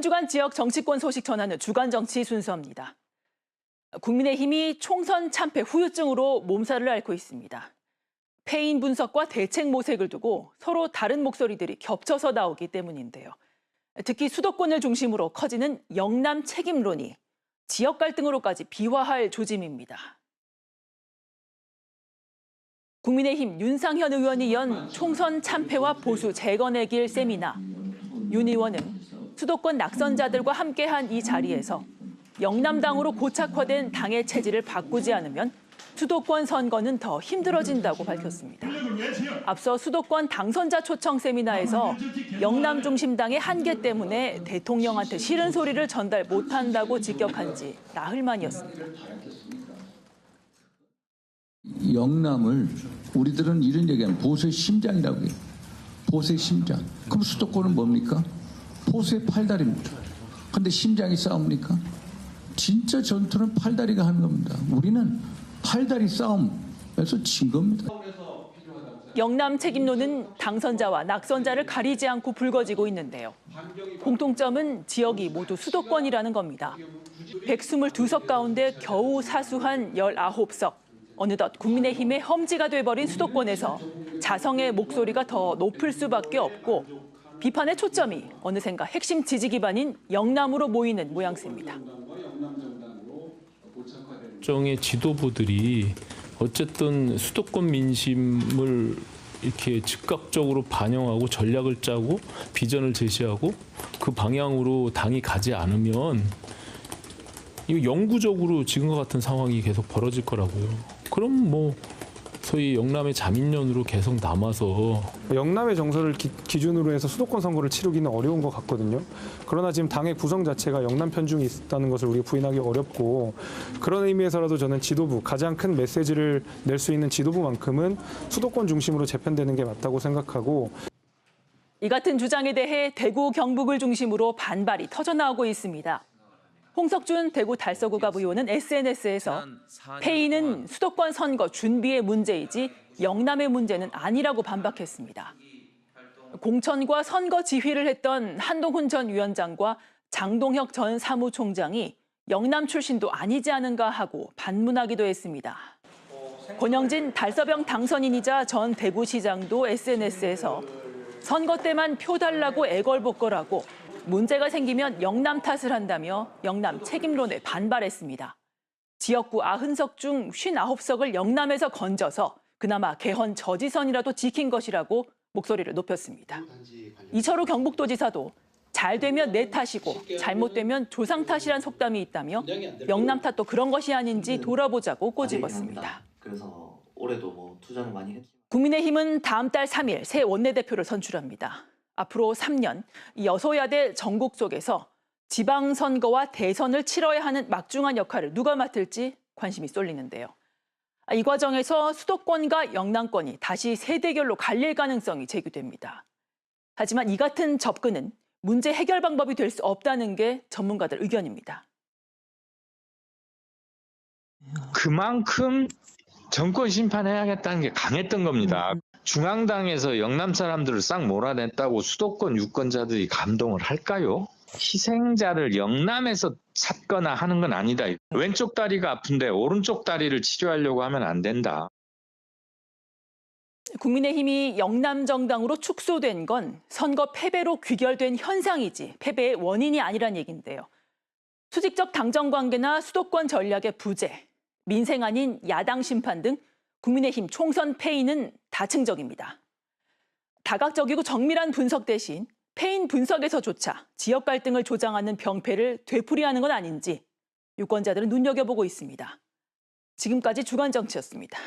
주간 지역 정치권 소식 전하는 주간 정치 순서입니다. 국민의힘이 총선 참패 후유증으로 몸살을 앓고 있습니다. 패인 분석과 대책 모색을 두고 서로 다른 목소리들이 겹쳐서 나오기 때문인데요. 특히 수도권을 중심으로 커지는 영남 책임론이 지역 갈등으로까지 비화할 조짐입니다. 국민의힘 윤상현 의원이 연 총선 참패와 보수 재건의 길 세미나. 윤 의원은 수도권 낙선자들과 함께한 이 자리에서 영남당으로 고착화된 당의 체질을 바꾸지 않으면 수도권 선거는 더 힘들어진다고 밝혔습니다. 앞서 수도권 당선자 초청 세미나에서 영남 중심당의 한계 때문에 대통령한테 싫은 소리를 전달 못한다고 직격한 지 나흘 만이었습니다. 영남을 우리들은 이런 얘기하면 보수의 심장이라고 해요. 보수의 심장. 그럼 수도권은 뭡니까? 보수의 팔다리입니다. 그런데 심장이 싸웁니까? 진짜 전투는 팔다리가 하는 겁니다. 우리는 팔다리 싸움에서 진 겁니다. 영남 책임론은 당선자와 낙선자를 가리지 않고 불거지고 있는데요. 공통점은 지역이 모두 수도권이라는 겁니다. 122석 가운데 겨우 사수한 19석. 어느덧 국민의힘의 험지가 돼버린 수도권에서 자성의 목소리가 더 높을 수밖에 없고 비판의 초점이 어느샌가 핵심 지지 기반인 영남으로 모이는 모양새입니다. 정의 지도부들이 어쨌든 수도권 민심을 이렇게 즉각적으로 반영하고 전략을 짜고 비전을 제시하고 그 방향으로 당이 가지 않으면 이거 영구적으로 지금과 같은 상황이 계속 벌어질 거라고요. 그럼 뭐 소위 영남의 자민련으로 계속 남아서 영남의 정서를 기준으로 해서 수도권 선거를 치르기는 어려운 것 같거든요. 그러나 지금 당의 구성 자체가 영남 편중이 있다는 것을 우리가 부인하기 어렵고 그런 의미에서라도 저는 지도부, 가장 큰 메시지를 낼 수 있는 지도부만큼은 수도권 중심으로 재편되는 게 맞다고 생각하고 이 같은 주장에 대해 대구, 경북을 중심으로 반발이 터져나오고 있습니다. 홍석준 대구 달서구갑 의원은 SNS에서 패인은 수도권 선거 준비의 문제이지 영남의 문제는 아니라고 반박했습니다. 공천과 선거 지휘를 했던 한동훈 전 위원장과 장동혁 전 사무총장이 영남 출신도 아니지 않은가 하고 반문하기도 했습니다. 권영진 달서병 당선인이자 전 대구시장도 SNS에서 선거 때만 표 달라고 애걸복걸하고 문제가 생기면 영남 탓을 한다며 영남 책임론에 반발했습니다. 지역구 90석 중 59석을 영남에서 건져서 그나마 개헌 저지선이라도 지킨 것이라고 목소리를 높였습니다. 이철우 경북도지사도 잘 되면 내 탓이고 잘못되면 조상 탓이란 속담이 있다며 영남 탓도 그런 것이 아닌지 돌아보자고 꼬집었습니다. 그래서 올해도 뭐 투자는 많이 했지만 국민의힘은 다음 달 3일 새 원내대표를 선출합니다. 앞으로 3년 이 여소야대 전국 속에서 지방선거와 대선을 치러야 하는 막중한 역할을 누가 맡을지 관심이 쏠리는데요. 이 과정에서 수도권과 영남권이 다시 세 대결로 갈릴 가능성이 제기됩니다. 하지만 이 같은 접근은 문제 해결 방법이 될 수 없다는 게 전문가들 의견입니다. 그만큼 정권 심판해야겠다는 게 강했던 겁니다. 중앙당에서 영남 사람들을 싹 몰아냈다고 수도권 유권자들이 감동을 할까요? 희생자를 영남에서 찾거나 하는 건 아니다. 왼쪽 다리가 아픈데 오른쪽 다리를 치료하려고 하면 안 된다. 국민의힘이 영남 정당으로 축소된 건 선거 패배로 귀결된 현상이지 패배의 원인이 아니란 얘기인데요. 수직적 당정 관계나 수도권 전략의 부재, 민생 아닌 야당 심판 등 국민의힘 총선 패인은 다층적입니다. 다각적이고 정밀한 분석 대신 패인 분석에서조차 지역 갈등을 조장하는 병폐를 되풀이하는 건 아닌지 유권자들은 눈여겨보고 있습니다. 지금까지 주간 정치였습니다.